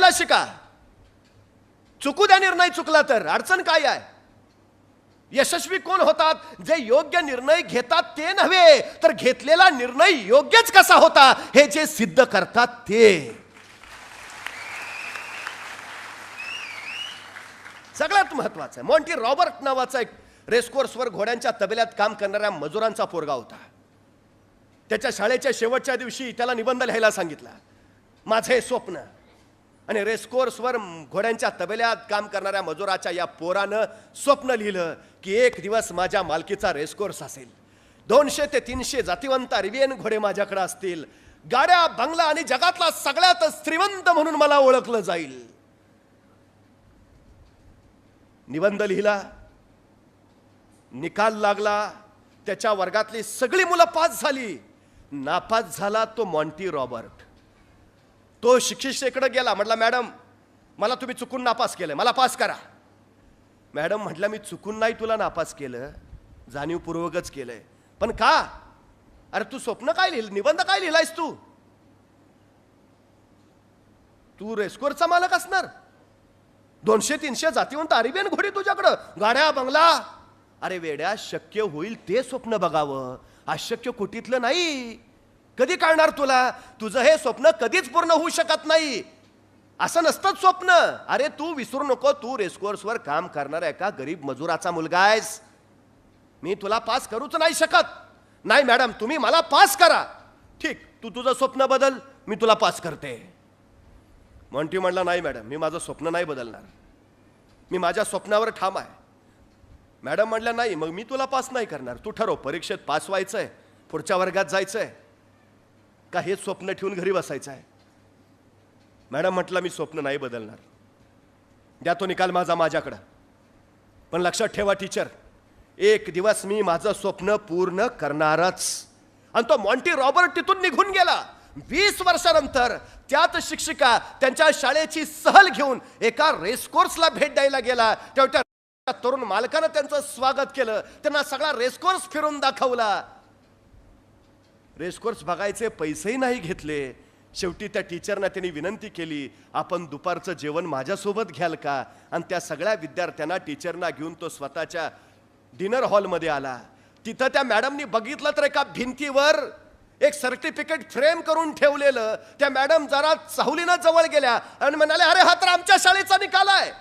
चुकायला शिका. चुकू द्या निर्णय चुकला तर, अडचण काय आहे? यशस्वी कोण होतात? जे योग्य निर्णय घेतात ते नव्हे, तर घेतलेला निर्णय योग्यच कसा होता हे जे सिद्ध करतात ते. सगळ्यात महत्वाचं आहे. मॉन्टी रॉबर्ट नावाचा एक रेसकोर्सवर घोड्यांच्या तबेल्यात काम करणाऱ्या मजुरांचा पोरगा होता. त्याच्या शाळेच्या शेवटच्या दिवशी त्याला निबंध लिहायला सांगितला, माझे स्वप्न. आणि रेसकोर्सवर घोड्यांच्या तबेल्यात काम करणाऱ्या मजुराच्या या पोरानं स्वप्न लिहिलं की एक दिवस माझ्या मालकीचा रेसकोर्स असेल, 200 ते 300 जातिवंत अरेबियन घोडे माझ्याकडे असतील, गाड्या, बंगला आणि जगातला सगळ्यात श्रीमंत म्हणून मला ओळखलं जाईल. निबंध लिहिला, निकाल लागला, त्याच्या वर्गातली सगळी मुलं पास झाली. नापास झाला तो मॉन्टी रॉबर्ट. तो शिक्षिकेकडे गेला, म्हटला, मॅडम मला तुम्ही चुकून नापास केलं, मला पास करा. मॅडम म्हटलं, मी चुकून नाही तुला नापास केलं, जाणीवपूर्वकच केलंय. पण का? अरे तू स्वप्न काय लिहिलं, निबंध काय लिहिलायस तू? तू रेस्कोर्सचा मालक असणार, 200-300 जातिवंत अरेबियन घोडी तुझ्याकडं, गाड्या, बंगला. अरे वेड्या, शक्य होईल ते स्वप्न बघावं, अशक्य कोटीतलं नाही. कधी कळणार तुला? तुझं हे स्वप्न कधीच पूर्ण होऊ शकत नाही. असं नसतंच स्वप्न. अरे तू विसरू नको, तू रेसकोर्सवर काम करणाऱ्या एका गरीब मजुराचा मुलगा आहेस. मी तुला पास करूच नाही शकत. नाही मॅडम, तुम्ही मला पास करा. ठीक, तू तुझं स्वप्न बदल, मी तुला पास करते. मॉन्टी म्हणला, नाही मॅडम, मी माझं स्वप्न नाही बदलणार, मी माझ्या स्वप्नावर ठाम आहे. मॅडम म्हणल्या, नाही मग मी तुला पास नाही करणार, तू ठरव, परीक्षेत पास व्हायचंय, पुढच्या वर्गात जायचंय का हे स्वप्न ठेवून घरी बसायचं आहे? मॅडम म्हटलं, मी स्वप्न नाही बदलणार, द्या तो निकाल माझ्याकडं. पण लक्षात ठेवा टीचर, एक दिवस मी माझं स्वप्न पूर्ण करणारच. आणि तो मॉन्टी रॉबर्ट तिथून निघून गेला. 20 वर्षानंतर त्याच शिक्षिका त्यांच्या शाळेची सहल घेऊन एका रेसकोर्सला भेट द्यायला गेला. तेव्हा त्या तरुण मालकानं त्यांचं स्वागत केलं, त्यांना सगळा रेसकोर्स फिरून दाखवला. रेसकोर्स बघायचे पैसेही नाही घेतले. शेवटी त्या टीचरना त्यांनी विनंती केली, आपण दुपारचं जेवण माझ्यासोबत घ्याल का? आणि त्या सगळ्या विद्यार्थ्यांना टीचरना घेऊन तो स्वतःच्या डिनर हॉलमध्ये आला. तिथं त्या मॅडमनी बघितलं तर एका भिंतीवर एक सर्टिफिकेट फ्रेम करून ठेवलेलं. त्या मॅडम जरा चाहुलीनं जवळ गेल्या आणि म्हणाले, अरे हा तर आमच्या शाळेचा निकाल आहे.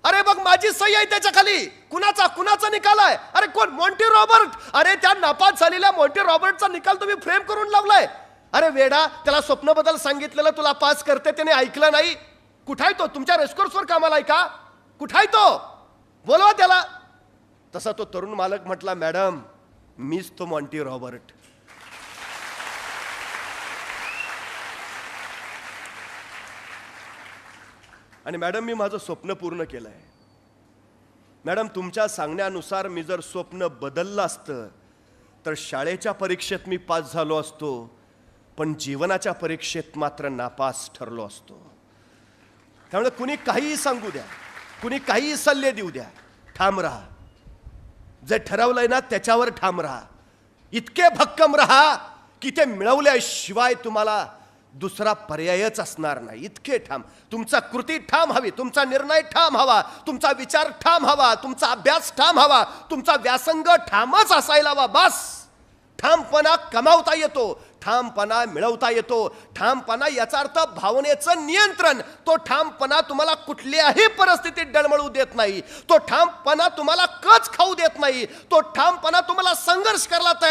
अरे बघ, माझी सही आहे त्याच्या खाली. कुणाचा निकाल आहे? अरे कोण? Monty Robert. अरे त्या नापास झालेल्या मॉन्टी रॉबर्टचा निकाल तुम्ही फ्रेम करून लावलाय. अरे वेडा, त्याला स्वप्न बदल सांगितलेलं, तुला पास करते, त्याने ऐकलं नाही. कुठाय तो? तुमच्या रेसकोर्सवर कामाला आहे का? कुठाय तो? बोलवा त्याला. तसा तो तरुण मालक म्हटला, मॅडम मीच तो मॉन्टी रॉबर्ट. आणि मॅडम, मी माझं स्वप्न पूर्ण केलंय. मॅडम, तुमच्या सांगण्यानुसार मी जर स्वप्न बदललं असतं तर शाळेच्या परीक्षेत मी पास झालो असतो, पण जीवनाच्या परीक्षेत मात्र नापास ठरलो असतो. त्यामुळे कुणी काहीही सांगू द्या, कुणी काहीही सल्ले देऊ द्या, ठाम राहा. जे ठरवलंय ना त्याच्यावर ठाम राहा. इतके भक्कम राहा की ते मिळवल्याशिवाय तुम्हाला दुसरा पर्यायच असणार नाही. इतके ठाम. तुमचा कृती ठाम हवी, तुमचा निर्णय ठाम हवा, तुमचा विचार ठाम हवा, तुमचा अभ्यास ठाम हवा, तुमचा व्यासंग ठामच असायला हवा. बस. ठामपणा कमावता येतो, ठामपणा मिळवता येतो. ठामपणा याचा अर्थ भावनेचं नियंत्रण. तो ठामपणा तुम्हाला कुठल्याही परिस्थितीत डळमळू देत नाही. तो ठामपणा तुम्हाला कच खाऊ देत नाही. तो ठामपणा तुम्हाला संघर्ष करायला तयार